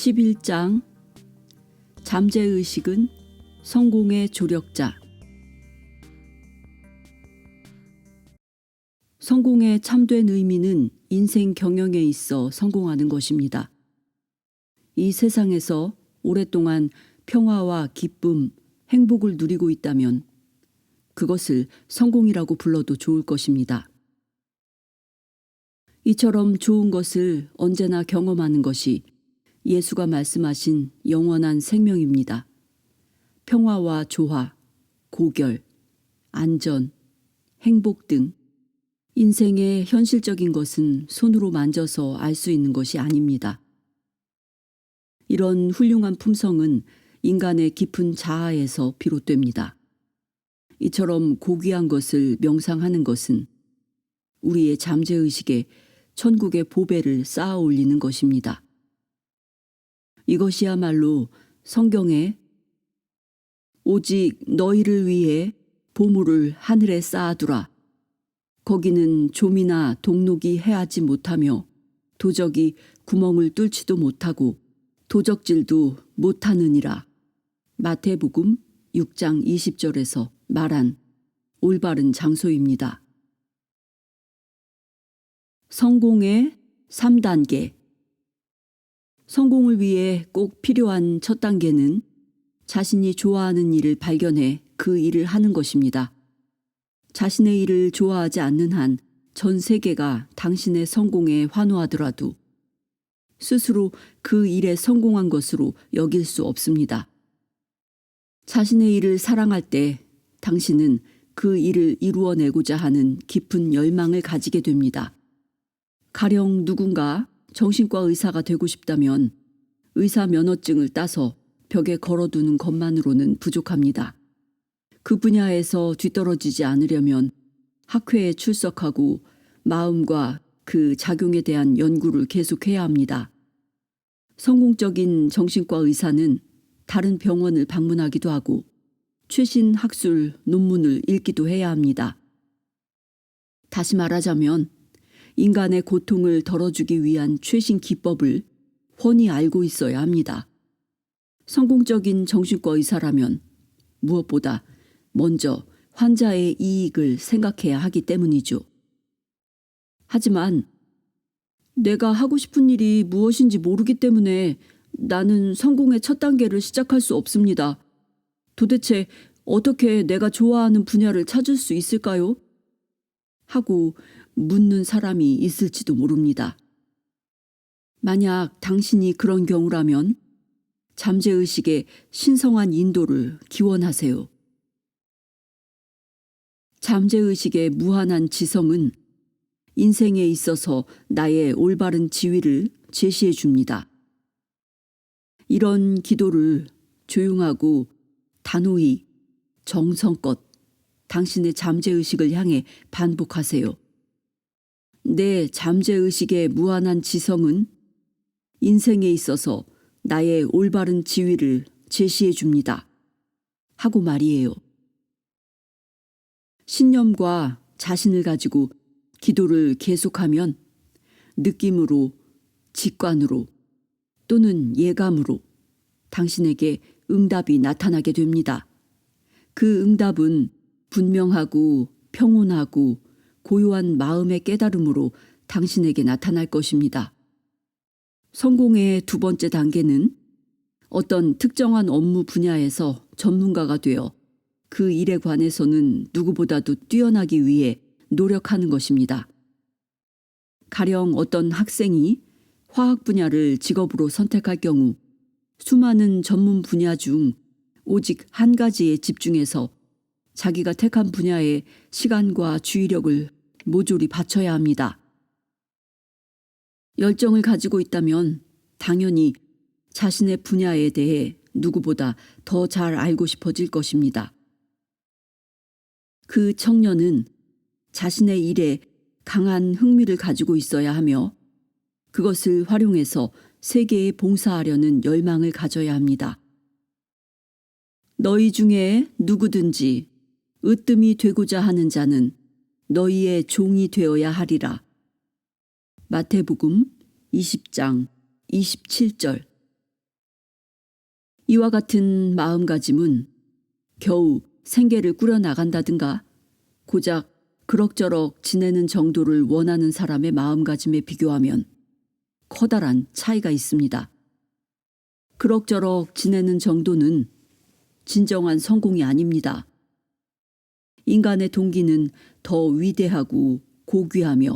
11장 잠재의식은 성공의 조력자. 성공의 참된 의미는 인생 경영에 있어 성공하는 것입니다. 이 세상에서 오랫동안 평화와 기쁨, 행복을 누리고 있다면 그것을 성공이라고 불러도 좋을 것입니다. 이처럼 좋은 것을 언제나 경험하는 것이 예수가 말씀하신 영원한 생명입니다. 평화와 조화, 고결, 안전, 행복 등 인생의 현실적인 것은 손으로 만져서 알 수 있는 것이 아닙니다. 이런 훌륭한 품성은 인간의 깊은 자아에서 비롯됩니다. 이처럼 고귀한 것을 명상하는 것은 우리의 잠재의식에 천국의 보배를 쌓아 올리는 것입니다. 이것이야말로 성경에 오직 너희를 위해 보물을 하늘에 쌓아두라. 거기는 좀이나 동록이 해하지 못하며 도적이 구멍을 뚫지도 못하고 도적질도 못하느니라. 마태복음 6장 20절에서 말한 올바른 장소입니다. 성공의 3단계. 성공을 위해 꼭 필요한 첫 단계는 자신이 좋아하는 일을 발견해 그 일을 하는 것입니다. 자신의 일을 좋아하지 않는 한 전 세계가 당신의 성공에 환호하더라도 스스로 그 일에 성공한 것으로 여길 수 없습니다. 자신의 일을 사랑할 때 당신은 그 일을 이루어내고자 하는 깊은 열망을 가지게 됩니다. 가령 누군가 정신과 의사가 되고 싶다면 의사 면허증을 따서 벽에 걸어두는 것만으로는 부족합니다. 그 분야에서 뒤떨어지지 않으려면 학회에 출석하고 마음과 그 작용에 대한 연구를 계속해야 합니다. 성공적인 정신과 의사는 다른 병원을 방문하기도 하고 최신 학술 논문을 읽기도 해야 합니다. 다시 말하자면 인간의 고통을 덜어주기 위한 최신 기법을 훤히 알고 있어야 합니다. 성공적인 정신과 의사라면 무엇보다 먼저 환자의 이익을 생각해야 하기 때문이죠. 하지만 내가 하고 싶은 일이 무엇인지 모르기 때문에 나는 성공의 첫 단계를 시작할 수 없습니다. 도대체 어떻게 내가 좋아하는 분야를 찾을 수 있을까요? 하고 묻는 사람이 있을지도 모릅니다. 만약 당신이 그런 경우라면 잠재의식의 신성한 인도를 기원하세요. 잠재의식의 무한한 지성은 인생에 있어서 나의 올바른 지위를 제시해 줍니다. 이런 기도를 조용하고 단호히 정성껏 당신의 잠재의식을 향해 반복하세요. 내 잠재의식의 무한한 지성은 인생에 있어서 나의 올바른 지위를 제시해 줍니다. 하고 말이에요. 신념과 자신을 가지고 기도를 계속하면 느낌으로, 직관으로 또는 예감으로 당신에게 응답이 나타나게 됩니다. 그 응답은 분명하고 평온하고 고요한 마음의 깨달음으로 당신에게 나타날 것입니다. 성공의 두 번째 단계는 어떤 특정한 업무 분야에서 전문가가 되어 그 일에 관해서는 누구보다도 뛰어나기 위해 노력하는 것입니다. 가령 어떤 학생이 화학 분야를 직업으로 선택할 경우 수많은 전문 분야 중 오직 한 가지에 집중해서 자기가 택한 분야에 시간과 주의력을 모조리 바쳐야 합니다. 열정을 가지고 있다면 당연히 자신의 분야에 대해 누구보다 더 잘 알고 싶어질 것입니다. 그 청년은 자신의 일에 강한 흥미를 가지고 있어야 하며 그것을 활용해서 세계에 봉사하려는 열망을 가져야 합니다. 너희 중에 누구든지 으뜸이 되고자 하는 자는 너희의 종이 되어야 하리라. 마태복음 20장 27절. 이와 같은 마음가짐은 겨우 생계를 꾸려나간다든가 고작 그럭저럭 지내는 정도를 원하는 사람의 마음가짐에 비교하면 커다란 차이가 있습니다. 그럭저럭 지내는 정도는 진정한 성공이 아닙니다. 인간의 동기는 더 위대하고 고귀하며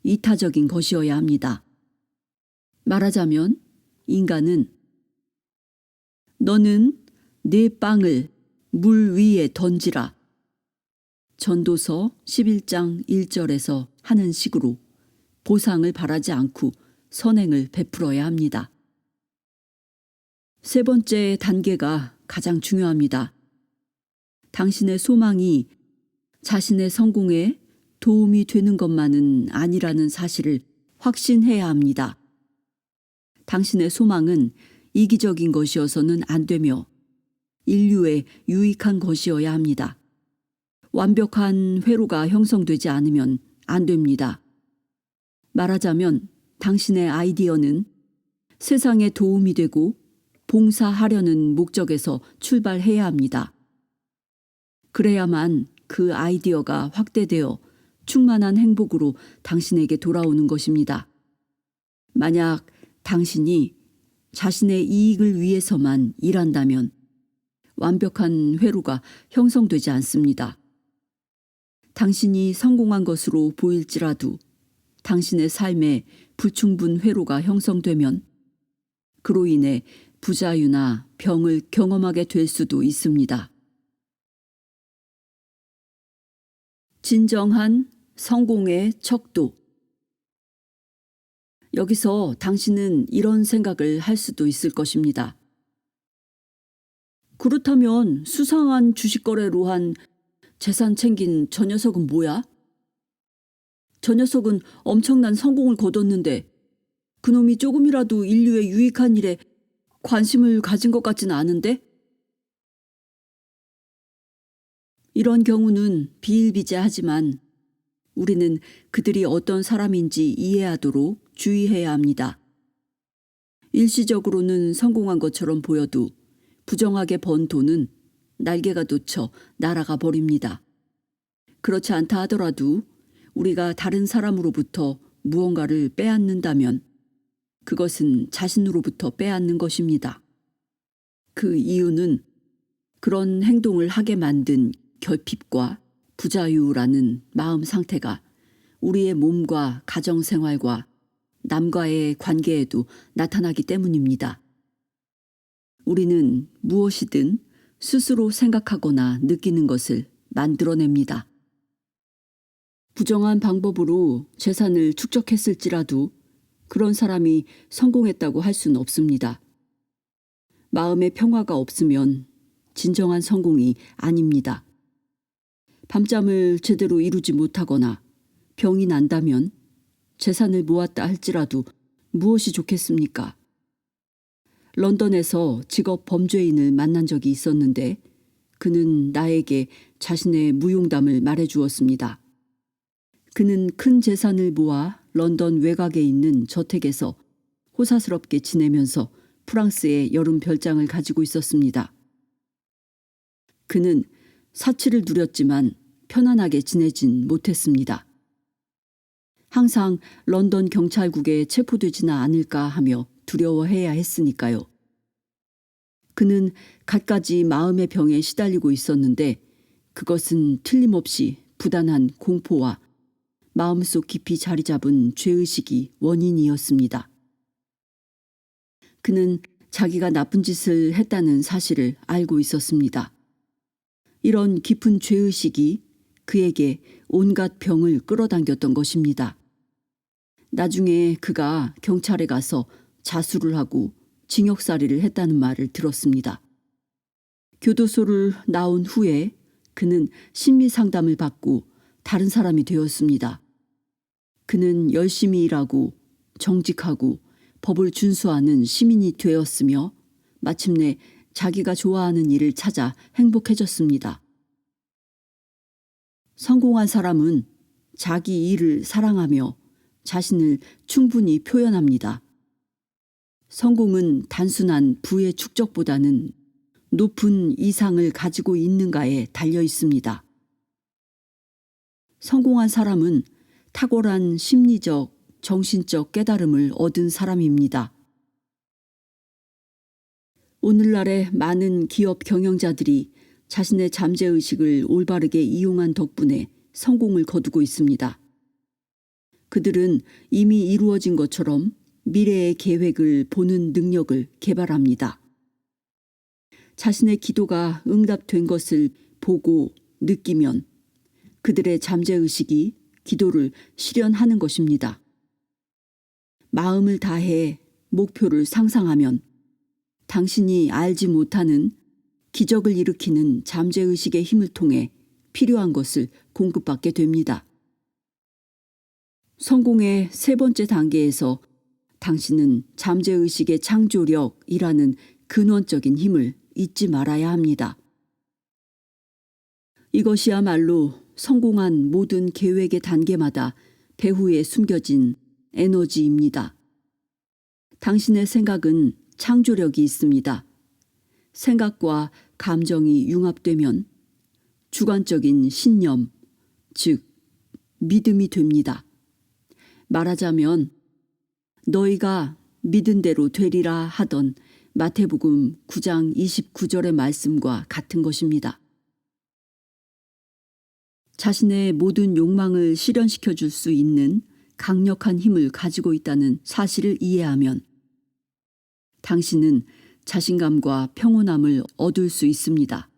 이타적인 것이어야 합니다. 말하자면 인간은 너는 네 빵을 물 위에 던지라. 전도서 11장 1절에서 하는 식으로 보상을 바라지 않고 선행을 베풀어야 합니다. 세 번째 단계가 가장 중요합니다. 당신의 소망이 자신의 성공에 도움이 되는 것만은 아니라는 사실을 확신해야 합니다. 당신의 소망은 이기적인 것이어서는 안 되며 인류에 유익한 것이어야 합니다. 완벽한 회로가 형성되지 않으면 안 됩니다. 말하자면 당신의 아이디어는 세상에 도움이 되고 봉사하려는 목적에서 출발해야 합니다. 그래야만 그 아이디어가 확대되어 충만한 행복으로 당신에게 돌아오는 것입니다. 만약 당신이 자신의 이익을 위해서만 일한다면 완벽한 회로가 형성되지 않습니다. 당신이 성공한 것으로 보일지라도 당신의 삶에 불충분 회로가 형성되면 그로 인해 부자유나 병을 경험하게 될 수도 있습니다. 진정한 성공의 척도. 여기서 당신은 이런 생각을 할 수도 있을 것입니다. 그렇다면 수상한 주식 거래로 한 재산 챙긴 저 녀석은 뭐야? 저 녀석은 엄청난 성공을 거뒀는데 그놈이 조금이라도 인류에 유익한 일에 관심을 가진 것 같지는 않은데? 이런 경우는 비일비재하지만 우리는 그들이 어떤 사람인지 이해하도록 주의해야 합니다. 일시적으로는 성공한 것처럼 보여도 부정하게 번 돈은 날개가 놓쳐 날아가 버립니다. 그렇지 않다 하더라도 우리가 다른 사람으로부터 무언가를 빼앗는다면 그것은 자신으로부터 빼앗는 것입니다. 그 이유는 그런 행동을 하게 만든 결핍과 부자유라는 마음 상태가 우리의 몸과 가정생활과 남과의 관계에도 나타나기 때문입니다. 우리는 무엇이든 스스로 생각하거나 느끼는 것을 만들어냅니다. 부정한 방법으로 재산을 축적했을지라도 그런 사람이 성공했다고 할 수는 없습니다. 마음의 평화가 없으면 진정한 성공이 아닙니다. 밤잠을 제대로 이루지 못하거나 병이 난다면 재산을 모았다 할지라도 무엇이 좋겠습니까? 런던에서 직업 범죄인을 만난 적이 있었는데 그는 나에게 자신의 무용담을 말해주었습니다. 그는 큰 재산을 모아 런던 외곽에 있는 저택에서 호사스럽게 지내면서 프랑스의 여름 별장을 가지고 있었습니다. 그는 사치를 누렸지만 편안하게 지내진 못했습니다. 항상 런던 경찰국에 체포되지는 않을까 하며 두려워해야 했으니까요. 그는 갖가지 마음의 병에 시달리고 있었는데 그것은 틀림없이 부단한 공포와 마음속 깊이 자리 잡은 죄의식이 원인이었습니다. 그는 자기가 나쁜 짓을 했다는 사실을 알고 있었습니다. 이런 깊은 죄의식이 그에게 온갖 병을 끌어당겼던 것입니다. 나중에 그가 경찰에 가서 자수를 하고 징역살이를 했다는 말을 들었습니다. 교도소를 나온 후에 그는 심리상담을 받고 다른 사람이 되었습니다. 그는 열심히 일하고 정직하고 법을 준수하는 시민이 되었으며 마침내 자기가 좋아하는 일을 찾아 행복해졌습니다. 성공한 사람은 자기 일을 사랑하며 자신을 충분히 표현합니다. 성공은 단순한 부의 축적보다는 높은 이상을 가지고 있는가에 달려 있습니다. 성공한 사람은 탁월한 심리적, 정신적 깨달음을 얻은 사람입니다. 오늘날의 많은 기업 경영자들이 자신의 잠재의식을 올바르게 이용한 덕분에 성공을 거두고 있습니다. 그들은 이미 이루어진 것처럼 미래의 계획을 보는 능력을 개발합니다. 자신의 기도가 응답된 것을 보고 느끼면 그들의 잠재의식이 기도를 실현하는 것입니다. 마음을 다해 목표를 상상하면 당신이 알지 못하는 기적을 일으키는 잠재의식의 힘을 통해 필요한 것을 공급받게 됩니다. 성공의 세 번째 단계에서 당신은 잠재의식의 창조력이라는 근원적인 힘을 잊지 말아야 합니다. 이것이야말로 성공한 모든 계획의 단계마다 배후에 숨겨진 에너지입니다. 당신의 생각은 창조력이 있습니다. 생각과 감정이 융합되면 주관적인 신념, 즉 믿음이 됩니다. 말하자면 너희가 믿은 대로 되리라 하던 마태복음 9장 29절의 말씀과 같은 것입니다. 자신의 모든 욕망을 실현시켜 줄 수 있는 강력한 힘을 가지고 있다는 사실을 이해하면 당신은 자신감과 평온함을 얻을 수 있습니다.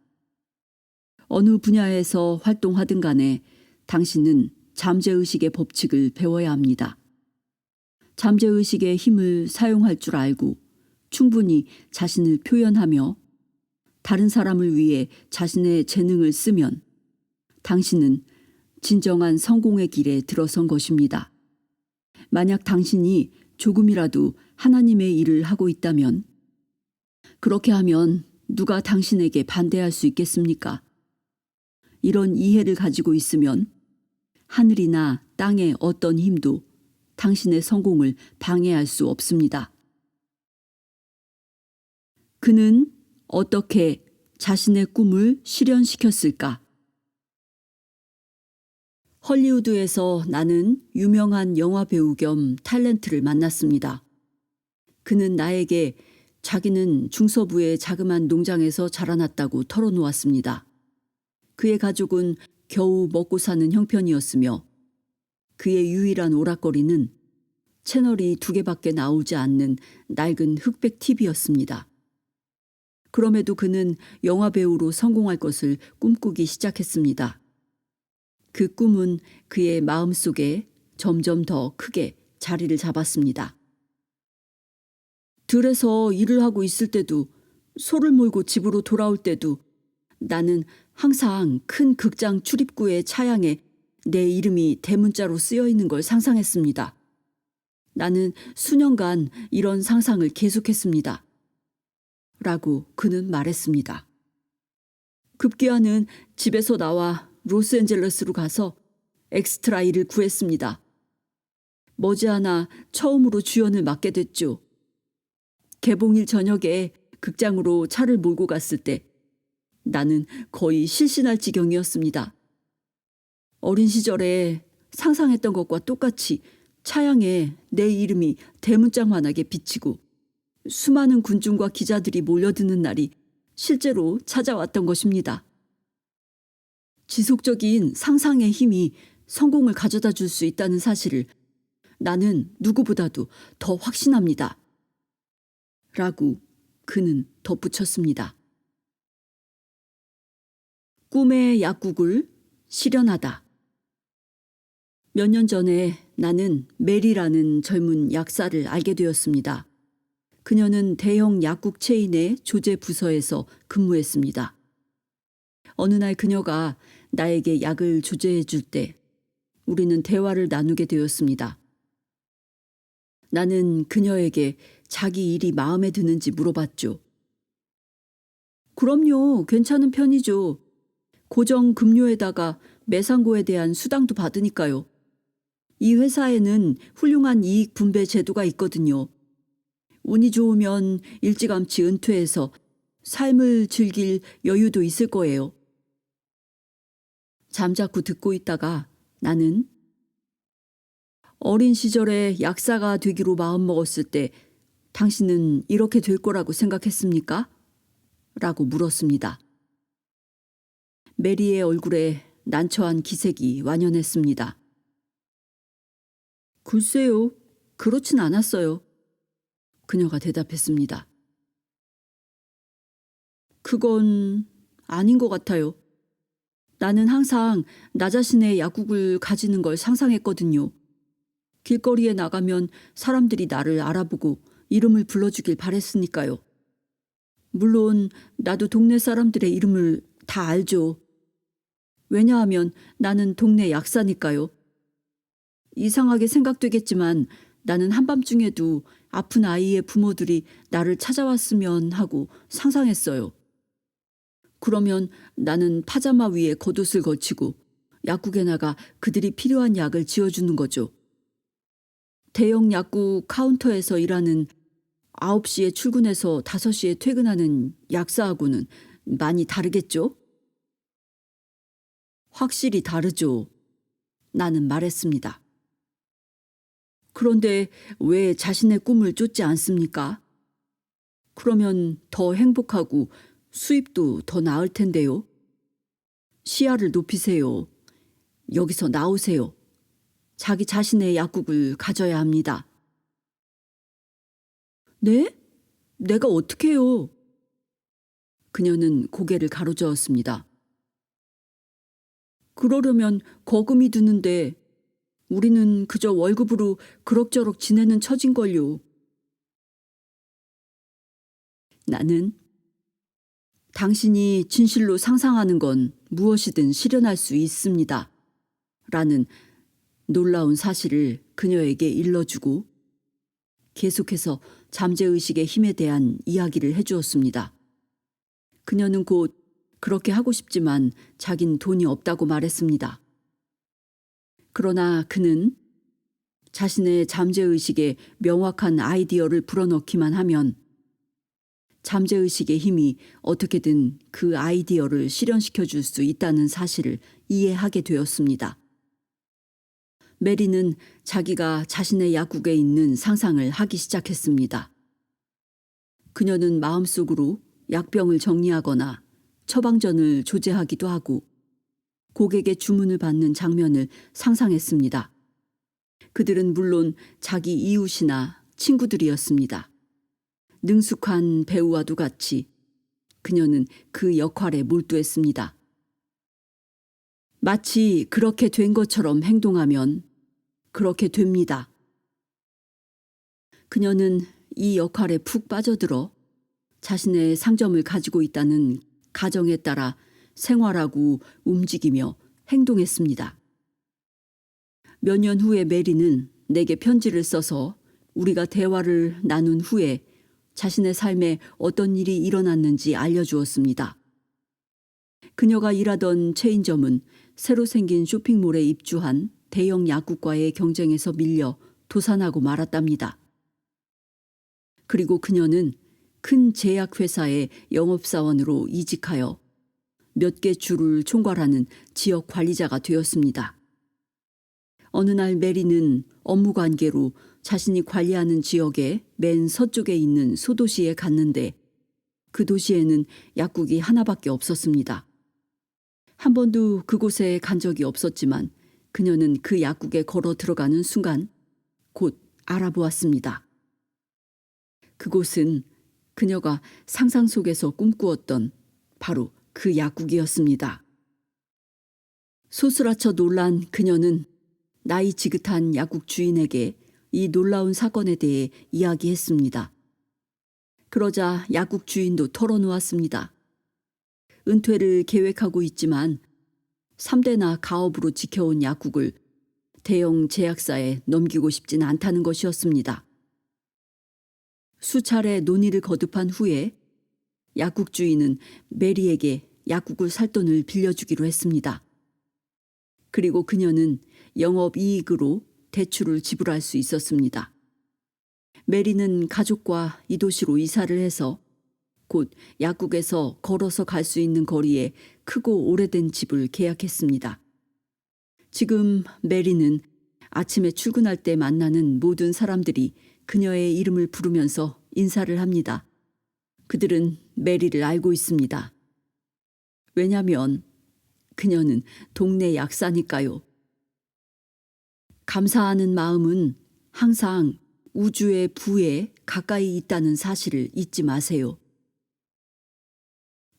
어느 분야에서 활동하든 간에 당신은 잠재의식의 법칙을 배워야 합니다. 잠재의식의 힘을 사용할 줄 알고 충분히 자신을 표현하며 다른 사람을 위해 자신의 재능을 쓰면 당신은 진정한 성공의 길에 들어선 것입니다. 만약 당신이 조금이라도 하나님의 일을 하고 있다면 그렇게 하면 누가 당신에게 반대할 수 있겠습니까? 이런 이해를 가지고 있으면 하늘이나 땅의 어떤 힘도 당신의 성공을 방해할 수 없습니다. 그는 어떻게 자신의 꿈을 실현시켰을까? 헐리우드에서 나는 유명한 영화배우 겸 탤런트를 만났습니다. 그는 나에게 자기는 중서부의 자그마한 농장에서 자라났다고 털어놓았습니다. 그의 가족은 겨우 먹고 사는 형편이었으며 그의 유일한 오락거리는 채널이 2개밖에 나오지 않는 낡은 흑백 TV였습니다. 그럼에도 그는 영화배우로 성공할 것을 꿈꾸기 시작했습니다. 그 꿈은 그의 마음속에 점점 더 크게 자리를 잡았습니다. 들에서 일을 하고 있을 때도 소를 몰고 집으로 돌아올 때도 나는 항상 큰 극장 출입구의 차양에 내 이름이 대문자로 쓰여 있는 걸 상상했습니다. 나는 수년간 이런 상상을 계속했습니다. 라고 그는 말했습니다. 급기야는 집에서 나와 로스앤젤레스로 가서 엑스트라 일을 구했습니다. 머지않아 처음으로 주연을 맡게 됐죠. 개봉일 저녁에 극장으로 차를 몰고 갔을 때 나는 거의 실신할 지경이었습니다. 어린 시절에 상상했던 것과 똑같이 차양에 내 이름이 대문짝만하게 비치고 수많은 군중과 기자들이 몰려드는 날이 실제로 찾아왔던 것입니다. 지속적인 상상의 힘이 성공을 가져다 줄 수 있다는 사실을 나는 누구보다도 더 확신합니다. 라고 그는 덧붙였습니다. 꿈의 약국을 실현하다. 몇 년 전에 나는 메리라는 젊은 약사를 알게 되었습니다. 그녀는 대형 약국 체인의 조제 부서에서 근무했습니다. 어느 날 그녀가 나에게 약을 조제해 줄 때 우리는 대화를 나누게 되었습니다. 나는 그녀에게 자기 일이 마음에 드는지 물어봤죠. 그럼요, 괜찮은 편이죠. 고정 급료에다가 매상고에 대한 수당도 받으니까요. 이 회사에는 훌륭한 이익 분배 제도가 있거든요. 운이 좋으면 일찌감치 은퇴해서 삶을 즐길 여유도 있을 거예요. 잠자코 듣고 있다가 나는 어린 시절에 약사가 되기로 마음먹었을 때 당신은 이렇게 될 거라고 생각했습니까? 라고 물었습니다. 메리의 얼굴에 난처한 기색이 완연했습니다. 글쎄요, 그렇진 않았어요. 그녀가 대답했습니다. 그건 아닌 것 같아요. 나는 항상 나 자신의 약국을 가지는 걸 상상했거든요. 길거리에 나가면 사람들이 나를 알아보고 이름을 불러주길 바랬으니까요. 물론 나도 동네 사람들의 이름을 다 알죠. 왜냐하면 나는 동네 약사니까요. 이상하게 생각되겠지만 나는 한밤중에도 아픈 아이의 부모들이 나를 찾아왔으면 하고 상상했어요. 그러면 나는 파자마 위에 겉옷을 걸치고 약국에 나가 그들이 필요한 약을 지어주는 거죠. 대형 약국 카운터에서 일하는 9시에 출근해서 5시에 퇴근하는 약사하고는 많이 다르겠죠? 확실히 다르죠. 나는 말했습니다. 그런데 왜 자신의 꿈을 쫓지 않습니까? 그러면 더 행복하고 수입도 더 나을 텐데요. 시야를 높이세요. 여기서 나오세요. 자기 자신의 약국을 가져야 합니다. 네? 내가 어떻게 해요? 그녀는 고개를 가로저었습니다. 그러려면 거금이 드는데 우리는 그저 월급으로 그럭저럭 지내는 처진걸요. 나는 당신이 진실로 상상하는 건 무엇이든 실현할 수 있습니다. 라는 놀라운 사실을 그녀에게 일러주고 계속해서 잠재의식의 힘에 대한 이야기를 해주었습니다. 그녀는 곧 그렇게 하고 싶지만 자긴 돈이 없다고 말했습니다. 그러나 그는 자신의 잠재의식에 명확한 아이디어를 불어넣기만 하면 잠재의식의 힘이 어떻게든 그 아이디어를 실현시켜 줄 수 있다는 사실을 이해하게 되었습니다. 메리는 자기가 자신의 약국에 있는 상상을 하기 시작했습니다. 그녀는 마음속으로 약병을 정리하거나 처방전을 조제하기도 하고 고객의 주문을 받는 장면을 상상했습니다. 그들은 물론 자기 이웃이나 친구들이었습니다. 능숙한 배우와도 같이 그녀는 그 역할에 몰두했습니다. 마치 그렇게 된 것처럼 행동하면 그렇게 됩니다. 그녀는 이 역할에 푹 빠져들어 자신의 상점을 가지고 있다는 가정에 따라 생활하고 움직이며 행동했습니다. 몇 년 후에 메리는 내게 편지를 써서 우리가 대화를 나눈 후에 자신의 삶에 어떤 일이 일어났는지 알려주었습니다. 그녀가 일하던 체인점은 새로 생긴 쇼핑몰에 입주한 대형 약국과의 경쟁에서 밀려 도산하고 말았답니다. 그리고 그녀는 큰 제약회사의 영업사원으로 이직하여 몇 개 주를 총괄하는 지역 관리자가 되었습니다. 어느 날 메리는 업무 관계로 자신이 관리하는 지역의 맨 서쪽에 있는 소도시에 갔는데 그 도시에는 약국이 하나밖에 없었습니다. 한 번도 그곳에 간 적이 없었지만 그녀는 그 약국에 걸어 들어가는 순간 곧 알아보았습니다. 그곳은 그녀가 상상 속에서 꿈꾸었던 바로 그 약국이었습니다. 소스라쳐 놀란 그녀는 나이 지긋한 약국 주인에게 이 놀라운 사건에 대해 이야기했습니다. 그러자 약국 주인도 털어놓았습니다. 은퇴를 계획하고 있지만 3대나 가업으로 지켜온 약국을 대형 제약사에 넘기고 싶진 않다는 것이었습니다. 수차례 논의를 거듭한 후에 약국 주인은 메리에게 약국을 살 돈을 빌려주기로 했습니다. 그리고 그녀는 영업이익으로 대출을 지불할 수 있었습니다. 메리는 가족과 이 도시로 이사를 해서 곧 약국에서 걸어서 갈 수 있는 거리에 크고 오래된 집을 계약했습니다. 지금 메리는 아침에 출근할 때 만나는 모든 사람들이 그녀의 이름을 부르면서 인사를 합니다. 그들은 메리를 알고 있습니다. 왜냐면 그녀는 동네 약사니까요. 감사하는 마음은 항상 우주의 부에 가까이 있다는 사실을 잊지 마세요.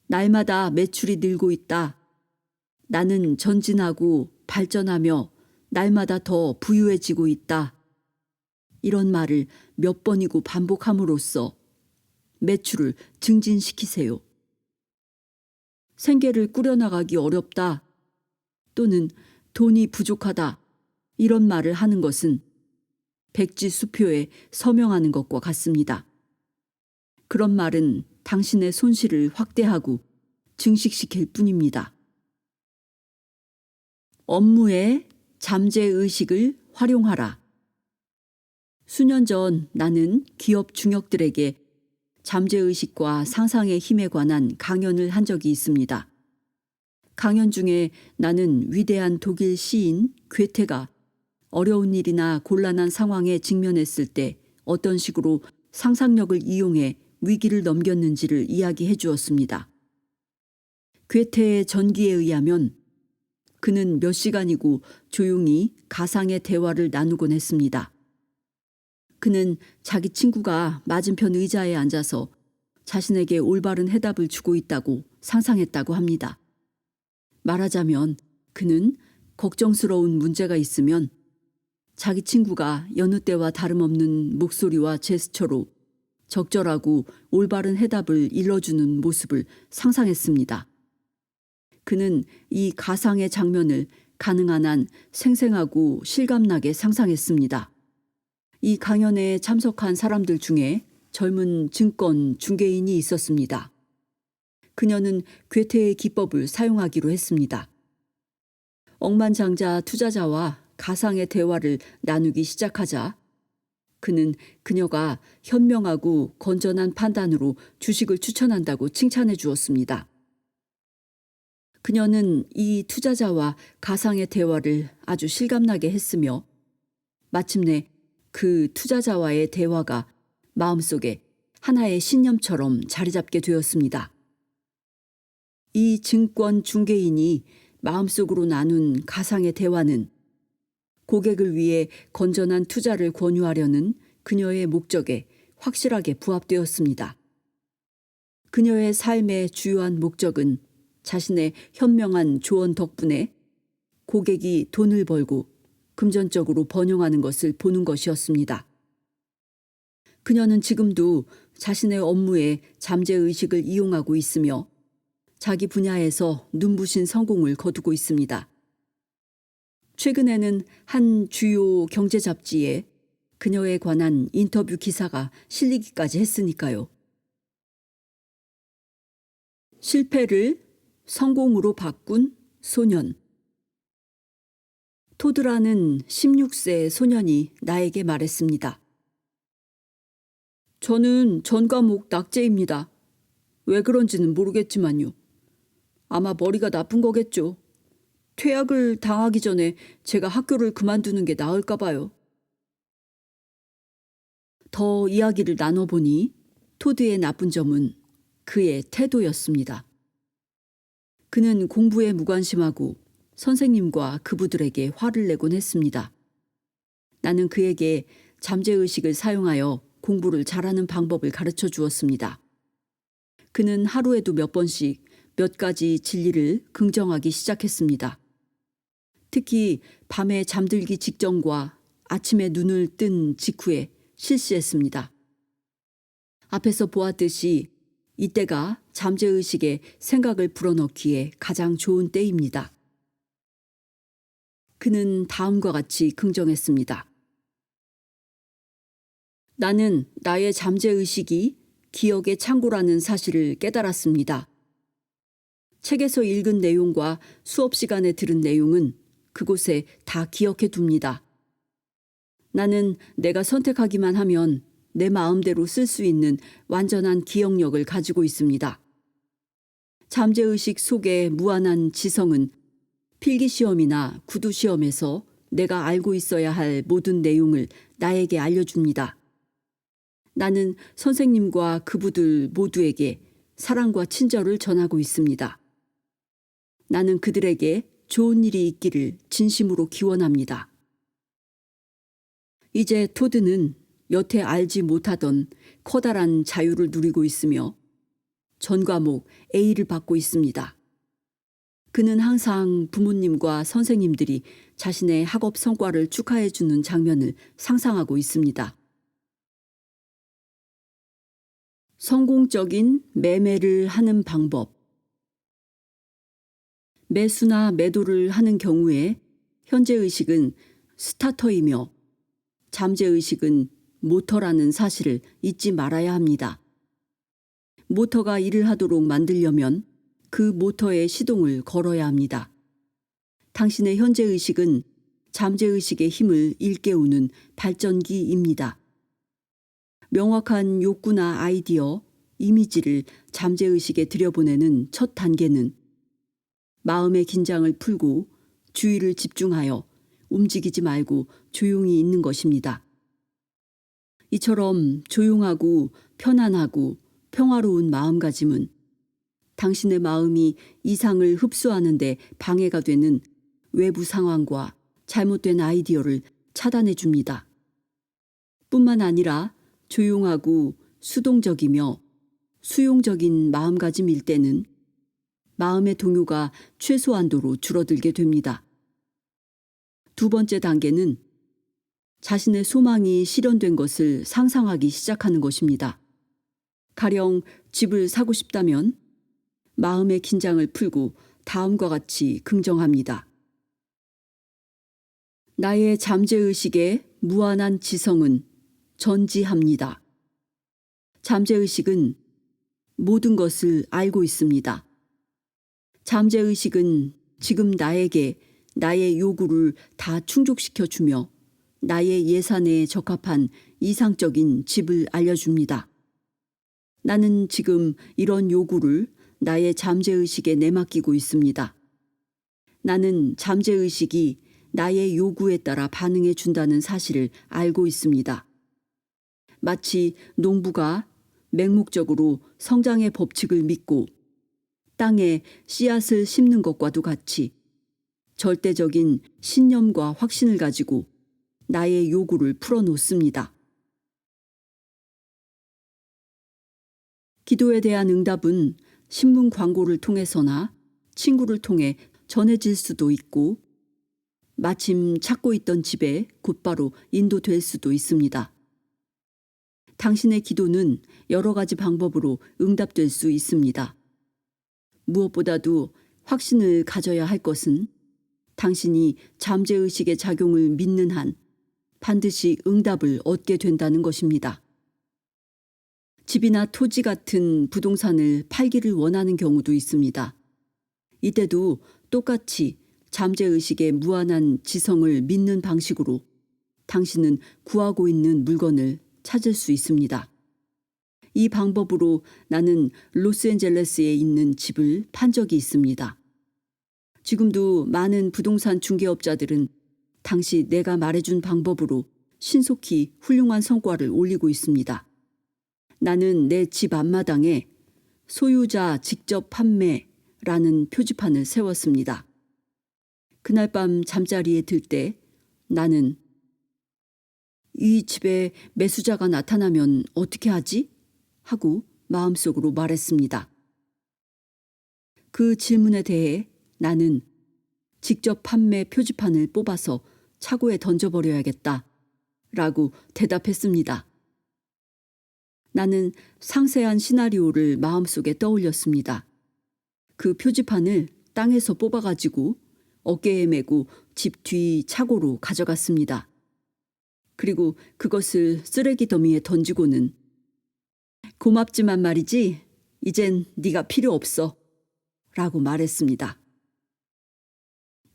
날마다 매출이 늘고 있다. 나는 전진하고 발전하며 날마다 더 부유해지고 있다. 이런 말을 몇 번이고 반복함으로써 매출을 증진시키세요. 생계를 꾸려나가기 어렵다. 또는 돈이 부족하다. 이런 말을 하는 것은 백지수표에 서명하는 것과 같습니다. 그런 말은 당신의 손실을 확대하고 증식시킬 뿐입니다. 업무에 잠재의식을 활용하라. 수년 전 나는 기업 중역들에게 잠재의식과 상상의 힘에 관한 강연을 한 적이 있습니다. 강연 중에 나는 위대한 독일 시인 괴테가 어려운 일이나 곤란한 상황에 직면했을 때 어떤 식으로 상상력을 이용해 위기를 넘겼는지를 이야기해 주었습니다. 괴테의 전기에 의하면 그는 몇 시간이고 조용히 가상의 대화를 나누곤 했습니다. 그는 자기 친구가 맞은편 의자에 앉아서 자신에게 올바른 해답을 주고 있다고 상상했다고 합니다. 말하자면 그는 걱정스러운 문제가 있으면 자기 친구가 여느 때와 다름없는 목소리와 제스처로 적절하고 올바른 해답을 일러주는 모습을 상상했습니다. 그는 이 가상의 장면을 가능한 한 생생하고 실감나게 상상했습니다. 이 강연에 참석한 사람들 중에 젊은 증권 중개인이 있었습니다. 그녀는 괴테의 기법을 사용하기로 했습니다. 억만장자 투자자와 가상의 대화를 나누기 시작하자 그는 그녀가 현명하고 건전한 판단으로 주식을 추천한다고 칭찬해 주었습니다. 그녀는 이 투자자와 가상의 대화를 아주 실감나게 했으며 마침내 그 투자자와의 대화가 마음속에 하나의 신념처럼 자리 잡게 되었습니다. 이 증권 중개인이 마음속으로 나눈 가상의 대화는 고객을 위해 건전한 투자를 권유하려는 그녀의 목적에 확실하게 부합되었습니다. 그녀의 삶의 주요한 목적은 자신의 현명한 조언 덕분에 고객이 돈을 벌고 금전적으로 번영하는 것을 보는 것이었습니다. 그녀는 지금도 자신의 업무에 잠재의식을 이용하고 있으며 자기 분야에서 눈부신 성공을 거두고 있습니다. 최근에는 한 주요 경제 잡지에 그녀에 관한 인터뷰 기사가 실리기까지 했으니까요. 실패를 성공으로 바꾼 소년. 토드라는 16세 소년이 나에게 말했습니다. 저는 전 과목 낙제입니다. 왜 그런지는 모르겠지만요. 아마 머리가 나쁜 거겠죠. 퇴학을 당하기 전에 제가 학교를 그만두는 게 나을까 봐요. 더 이야기를 나눠보니 토드의 나쁜 점은 그의 태도였습니다. 그는 공부에 무관심하고 선생님과 그부들에게 화를 내곤 했습니다. 나는 그에게 잠재의식을 사용하여 공부를 잘하는 방법을 가르쳐 주었습니다. 그는 하루에도 몇 번씩 몇 가지 진리를 긍정하기 시작했습니다. 특히 밤에 잠들기 직전과 아침에 눈을 뜬 직후에 실시했습니다. 앞에서 보았듯이 이때가 잠재의식에 생각을 불어넣기에 가장 좋은 때입니다. 그는 다음과 같이 긍정했습니다. 나는 나의 잠재의식이 기억의 창고라는 사실을 깨달았습니다. 책에서 읽은 내용과 수업 시간에 들은 내용은 그곳에 다 기억해 둡니다. 나는 내가 선택하기만 하면 내 마음대로 쓸 수 있는 완전한 기억력을 가지고 있습니다. 잠재의식 속의 무한한 지성은 필기시험이나 구두시험에서 내가 알고 있어야 할 모든 내용을 나에게 알려줍니다. 나는 선생님과 그부들 모두에게 사랑과 친절을 전하고 있습니다. 나는 그들에게 좋은 일이 있기를 진심으로 기원합니다. 이제 토드는 여태 알지 못하던 커다란 자유를 누리고 있으며 전 과목 A를 받고 있습니다. 그는 항상 부모님과 선생님들이 자신의 학업 성과를 축하해 주는 장면을 상상하고 있습니다. 성공적인 매매를 하는 방법. 매수나 매도를 하는 경우에 현재의식은 스타터이며 잠재의식은 모터라는 사실을 잊지 말아야 합니다. 모터가 일을 하도록 만들려면 그 모터의 시동을 걸어야 합니다. 당신의 현재의식은 잠재의식의 힘을 일깨우는 발전기입니다. 명확한 욕구나 아이디어, 이미지를 잠재의식에 들여보내는 첫 단계는 마음의 긴장을 풀고 주의를 집중하여 움직이지 말고 조용히 있는 것입니다. 이처럼 조용하고 편안하고 평화로운 마음가짐은 당신의 마음이 이상을 흡수하는 데 방해가 되는 외부 상황과 잘못된 아이디어를 차단해 줍니다. 뿐만 아니라 조용하고 수동적이며 수용적인 마음가짐일 때는 마음의 동요가 최소한도로 줄어들게 됩니다. 두 번째 단계는 자신의 소망이 실현된 것을 상상하기 시작하는 것입니다. 가령 집을 사고 싶다면 마음의 긴장을 풀고 다음과 같이 긍정합니다. 나의 잠재의식의 무한한 지성은 전지합니다. 잠재의식은 모든 것을 알고 있습니다. 잠재의식은 지금 나에게 나의 요구를 다 충족시켜주며 나의 예산에 적합한 이상적인 집을 알려줍니다. 나는 지금 이런 요구를 나의 잠재의식에 내맡기고 있습니다. 나는 잠재의식이 나의 요구에 따라 반응해 준다는 사실을 알고 있습니다. 마치 농부가 맹목적으로 성장의 법칙을 믿고 땅에 씨앗을 심는 것과도 같이 절대적인 신념과 확신을 가지고 나의 요구를 풀어놓습니다. 기도에 대한 응답은 신문 광고를 통해서나 친구를 통해 전해질 수도 있고 마침 찾고 있던 집에 곧바로 인도될 수도 있습니다. 당신의 기도는 여러 가지 방법으로 응답될 수 있습니다. 무엇보다도 확신을 가져야 할 것은 당신이 잠재의식의 작용을 믿는 한 반드시 응답을 얻게 된다는 것입니다. 집이나 토지 같은 부동산을 팔기를 원하는 경우도 있습니다. 이때도 똑같이 잠재의식의 무한한 지성을 믿는 방식으로 당신은 구하고 있는 물건을 찾을 수 있습니다. 이 방법으로 나는 로스앤젤레스에 있는 집을 판 적이 있습니다. 지금도 많은 부동산 중개업자들은 당시 내가 말해준 방법으로 신속히 훌륭한 성과를 올리고 있습니다. 나는 내 집 앞마당에 소유자 직접 판매라는 표지판을 세웠습니다. 그날 밤 잠자리에 들 때 나는 이 집에 매수자가 나타나면 어떻게 하지? 하고 마음속으로 말했습니다. 그 질문에 대해 나는 직접 판매 표지판을 뽑아서 차고에 던져버려야겠다 라고 대답했습니다. 나는 상세한 시나리오를 마음속에 떠올렸습니다. 그 표지판을 땅에서 뽑아가지고 어깨에 메고 집 뒤 차고로 가져갔습니다. 그리고 그것을 쓰레기 더미에 던지고는 고맙지만 말이지 이젠 네가 필요 없어 라고 말했습니다.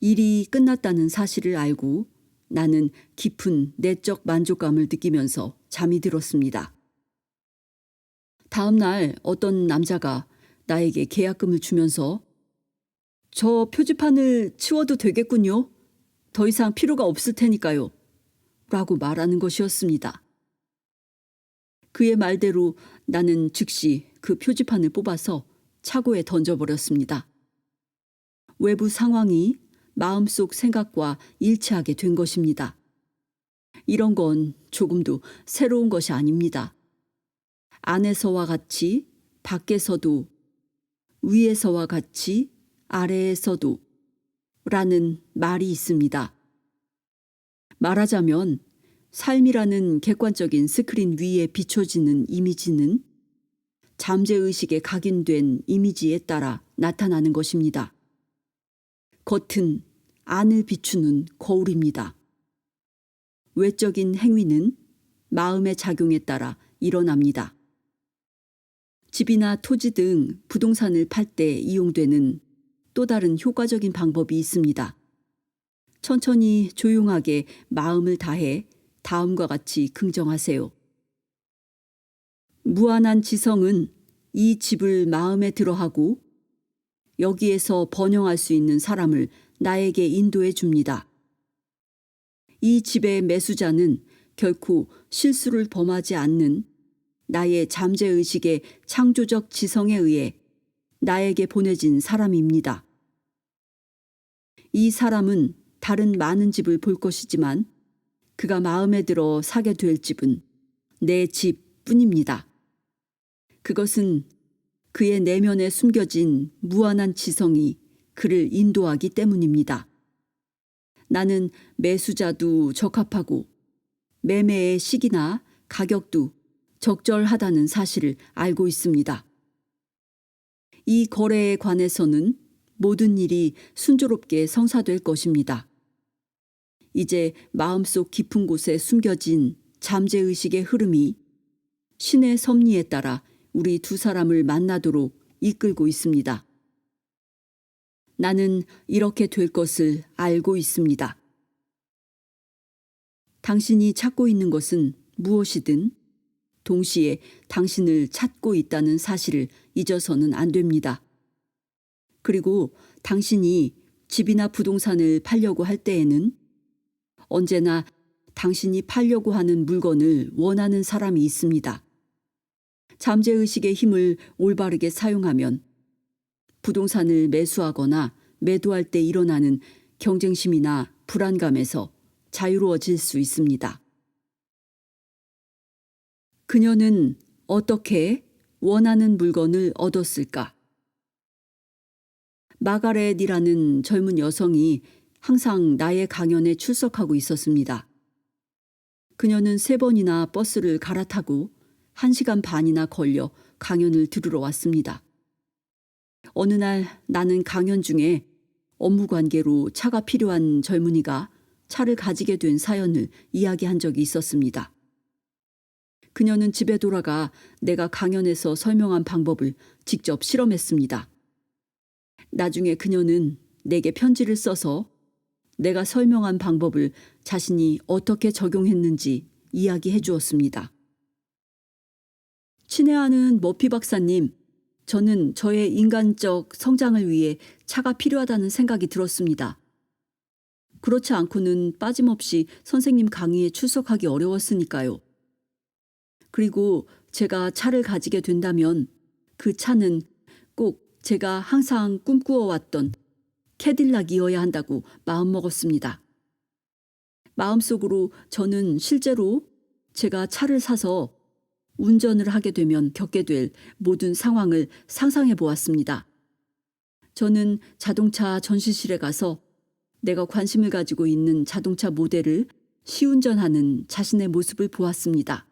일이 끝났다는 사실을 알고 나는 깊은 내적 만족감을 느끼면서 잠이 들었습니다. 다음 날 어떤 남자가 나에게 계약금을 주면서 저 표지판을 치워도 되겠군요. 더 이상 필요가 없을 테니까요. 라고 말하는 것이었습니다. 그의 말대로 나는 즉시 그 표지판을 뽑아서 차고에 던져버렸습니다. 외부 상황이 마음속 생각과 일치하게 된 것입니다. 이런 건 조금도 새로운 것이 아닙니다. 안에서와 같이 밖에서도 위에서와 같이 아래에서도 라는 말이 있습니다. 말하자면 삶이라는 객관적인 스크린 위에 비춰지는 이미지는 잠재의식에 각인된 이미지에 따라 나타나는 것입니다. 겉은 안을 비추는 거울입니다. 외적인 행위는 마음의 작용에 따라 일어납니다. 집이나 토지 등 부동산을 팔 때 이용되는 또 다른 효과적인 방법이 있습니다. 천천히 조용하게 마음을 다해 다음과 같이 긍정하세요. 무한한 지성은 이 집을 마음에 들어하고 여기에서 번영할 수 있는 사람을 나에게 인도해 줍니다. 이 집의 매수자는 결코 실수를 범하지 않는 나의 잠재의식의 창조적 지성에 의해 나에게 보내진 사람입니다. 이 사람은 다른 많은 집을 볼 것이지만 그가 마음에 들어 사게 될 집은 내 집뿐입니다. 그것은 그의 내면에 숨겨진 무한한 지성이 그를 인도하기 때문입니다. 나는 매수자도 적합하고 매매의 시기나 가격도 적절하다는 사실을 알고 있습니다. 이 거래에 관해서는 모든 일이 순조롭게 성사될 것입니다. 이제 마음속 깊은 곳에 숨겨진 잠재의식의 흐름이 신의 섭리에 따라 우리 두 사람을 만나도록 이끌고 있습니다. 나는 이렇게 될 것을 알고 있습니다. 당신이 찾고 있는 것은 무엇이든 동시에 당신을 찾고 있다는 사실을 잊어서는 안 됩니다. 그리고 당신이 집이나 부동산을 팔려고 할 때에는 언제나 당신이 팔려고 하는 물건을 원하는 사람이 있습니다. 잠재의식의 힘을 올바르게 사용하면 부동산을 매수하거나 매도할 때 일어나는 경쟁심이나 불안감에서 자유로워질 수 있습니다. 그녀는 어떻게 원하는 물건을 얻었을까? 마가렛이라는 젊은 여성이 항상 나의 강연에 출석하고 있었습니다. 그녀는 3번이나 버스를 갈아타고 1시간 반이나 걸려 강연을 들으러 왔습니다. 어느 날 나는 강연 중에 업무 관계로 차가 필요한 젊은이가 차를 가지게 된 사연을 이야기한 적이 있었습니다. 그녀는 집에 돌아가 내가 강연에서 설명한 방법을 직접 실험했습니다. 나중에 그녀는 내게 편지를 써서 내가 설명한 방법을 자신이 어떻게 적용했는지 이야기해 주었습니다. 친애하는 머피 박사님, 저는 저의 인간적 성장을 위해 차가 필요하다는 생각이 들었습니다. 그렇지 않고는 빠짐없이 선생님 강의에 출석하기 어려웠으니까요. 그리고 제가 차를 가지게 된다면 그 차는 꼭 제가 항상 꿈꾸어왔던 캐딜락이어야 한다고 마음먹었습니다. 마음속으로 저는 실제로 제가 차를 사서 운전을 하게 되면 겪게 될 모든 상황을 상상해 보았습니다. 저는 자동차 전시실에 가서 내가 관심을 가지고 있는 자동차 모델을 시운전하는 자신의 모습을 보았습니다.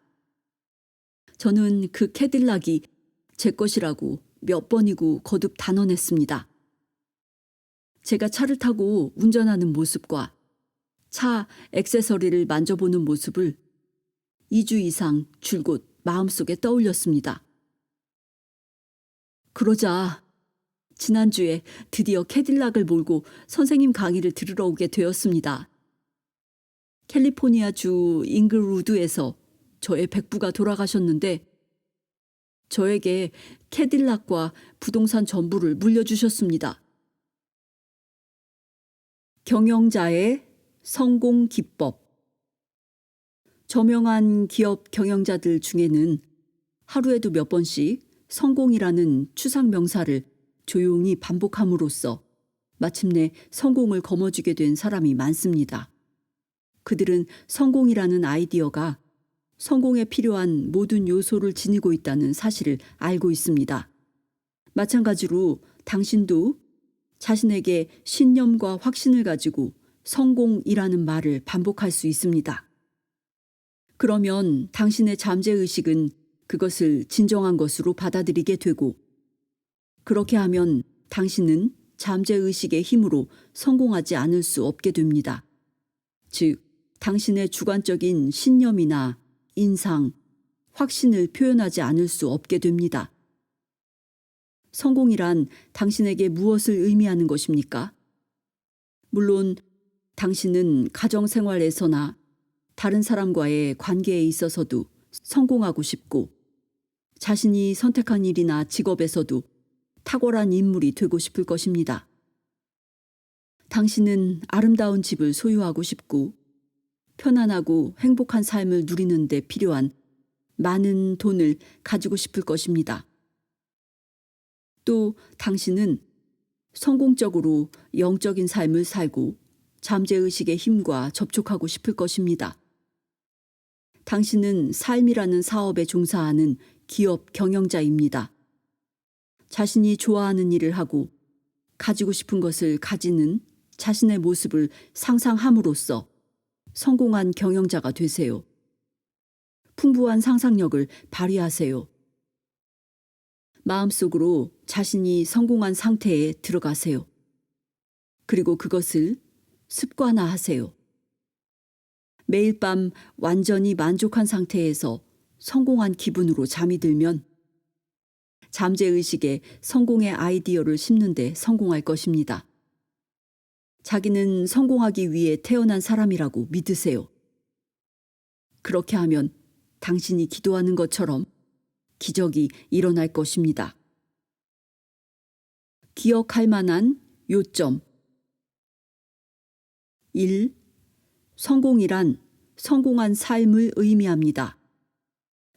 저는 그 캐딜락이 제 것이라고 몇 번이고 거듭 단언했습니다. 제가 차를 타고 운전하는 모습과 차 액세서리를 만져보는 모습을 2주 이상 줄곧 마음속에 떠올렸습니다. 그러자 지난주에 드디어 캐딜락을 몰고 선생님 강의를 들으러 오게 되었습니다. 캘리포니아 주 잉글우드에서 저의 백부가 돌아가셨는데 저에게 캐딜락과 부동산 전부를 물려주셨습니다. 경영자의 성공 기법. 저명한 기업 경영자들 중에는 하루에도 몇 번씩 성공이라는 추상 명사를 조용히 반복함으로써 마침내 성공을 거머쥐게 된 사람이 많습니다. 그들은 성공이라는 아이디어가 성공에 필요한 모든 요소를 지니고 있다는 사실을 알고 있습니다. 마찬가지로 당신도 자신에게 신념과 확신을 가지고 성공이라는 말을 반복할 수 있습니다. 그러면 당신의 잠재의식은 그것을 진정한 것으로 받아들이게 되고, 그렇게 하면 당신은 잠재의식의 힘으로 성공하지 않을 수 없게 됩니다. 즉, 당신의 주관적인 신념이나 인상, 확신을 표현하지 않을 수 없게 됩니다. 성공이란 당신에게 무엇을 의미하는 것입니까? 물론 당신은 가정생활에서나 다른 사람과의 관계에 있어서도 성공하고 싶고, 자신이 선택한 일이나 직업에서도 탁월한 인물이 되고 싶을 것입니다. 당신은 아름다운 집을 소유하고 싶고, 편안하고 행복한 삶을 누리는 데 필요한 많은 돈을 가지고 싶을 것입니다. 또 당신은 성공적으로 영적인 삶을 살고 잠재의식의 힘과 접촉하고 싶을 것입니다. 당신은 삶이라는 사업에 종사하는 기업 경영자입니다. 자신이 좋아하는 일을 하고 가지고 싶은 것을 가지는 자신의 모습을 상상함으로써 성공한 경영자가 되세요. 풍부한 상상력을 발휘하세요. 마음속으로 자신이 성공한 상태에 들어가세요. 그리고 그것을 습관화하세요. 매일 밤 완전히 만족한 상태에서 성공한 기분으로 잠이 들면 잠재의식에 성공의 아이디어를 심는 데 성공할 것입니다. 자기는 성공하기 위해 태어난 사람이라고 믿으세요. 그렇게 하면 당신이 기도하는 것처럼 기적이 일어날 것입니다. 기억할 만한 요점. 1. 성공이란 성공한 삶을 의미합니다.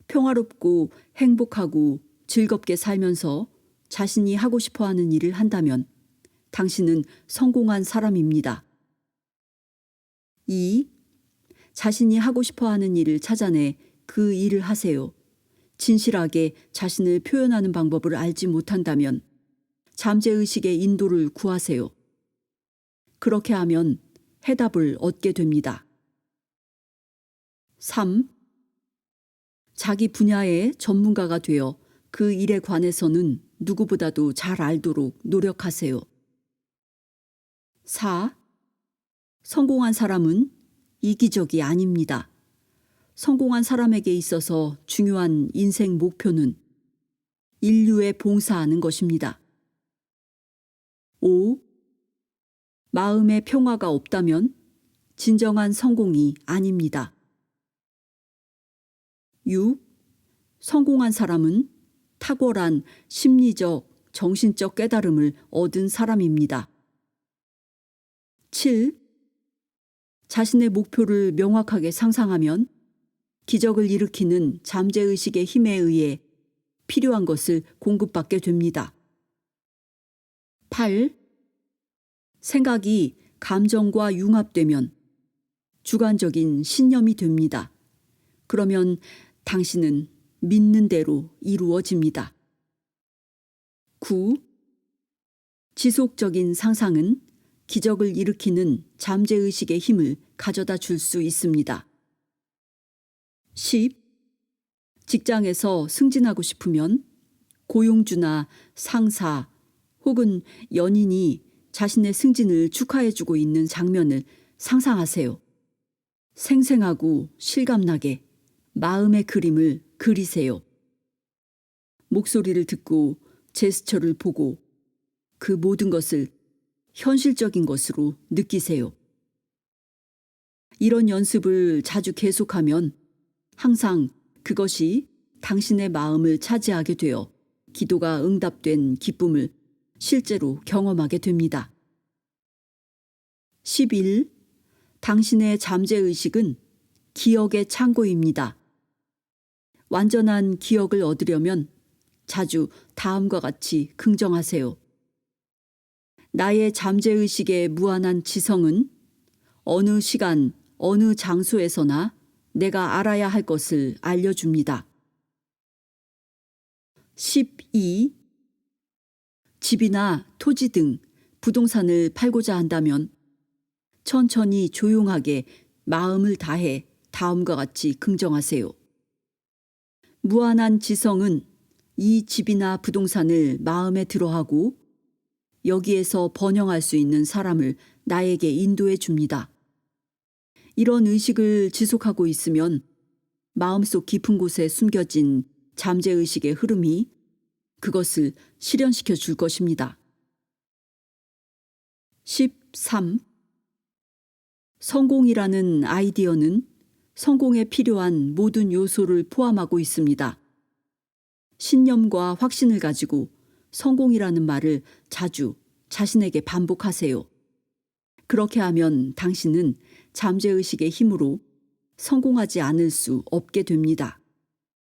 평화롭고 행복하고 즐겁게 살면서 자신이 하고 싶어 하는 일을 한다면 당신은 성공한 사람입니다. 2. 자신이 하고 싶어 하는 일을 찾아내 그 일을 하세요. 진실하게 자신을 표현하는 방법을 알지 못한다면 잠재의식의 인도를 구하세요. 그렇게 하면 해답을 얻게 됩니다. 3. 자기 분야의 전문가가 되어 그 일에 관해서는 누구보다도 잘 알도록 노력하세요. 4. 성공한 사람은 이기적이 아닙니다. 성공한 사람에게 있어서 중요한 인생 목표는 인류에 봉사하는 것입니다. 5. 마음의 평화가 없다면 진정한 성공이 아닙니다. 6. 성공한 사람은 탁월한 심리적, 정신적 깨달음을 얻은 사람입니다. 7. 자신의 목표를 명확하게 상상하면 기적을 일으키는 잠재의식의 힘에 의해 필요한 것을 공급받게 됩니다. 8. 생각이 감정과 융합되면 주관적인 신념이 됩니다. 그러면 당신은 믿는 대로 이루어집니다. 9. 지속적인 상상은 기적을 일으키는 잠재의식의 힘을 가져다 줄 수 있습니다. 10. 직장에서 승진하고 싶으면 고용주나 상사 혹은 연인이 자신의 승진을 축하해주고 있는 장면을 상상하세요. 생생하고 실감나게 마음의 그림을 그리세요. 목소리를 듣고 제스처를 보고 그 모든 것을 현실적인 것으로 느끼세요. 이런 연습을 자주 계속하면 항상 그것이 당신의 마음을 차지하게 되어 기도가 응답된 기쁨을 실제로 경험하게 됩니다. 11. 당신의 잠재의식은 기억의 창고입니다. 완전한 기억을 얻으려면 자주 다음과 같이 긍정하세요. 나의 잠재의식의 무한한 지성은 어느 시간, 어느 장소에서나 내가 알아야 할 것을 알려줍니다. 12. 집이나 토지 등 부동산을 팔고자 한다면 천천히 조용하게 마음을 다해 다음과 같이 긍정하세요. 무한한 지성은 이 집이나 부동산을 마음에 들어하고 여기에서 번영할 수 있는 사람을 나에게 인도해 줍니다. 이런 의식을 지속하고 있으면 마음속 깊은 곳에 숨겨진 잠재의식의 흐름이 그것을 실현시켜 줄 것입니다. 13. 성공이라는 아이디어는 성공에 필요한 모든 요소를 포함하고 있습니다. 신념과 확신을 가지고 성공이라는 말을 자주 자신에게 반복하세요. 그렇게 하면 당신은 잠재의식의 힘으로 성공하지 않을 수 없게 됩니다.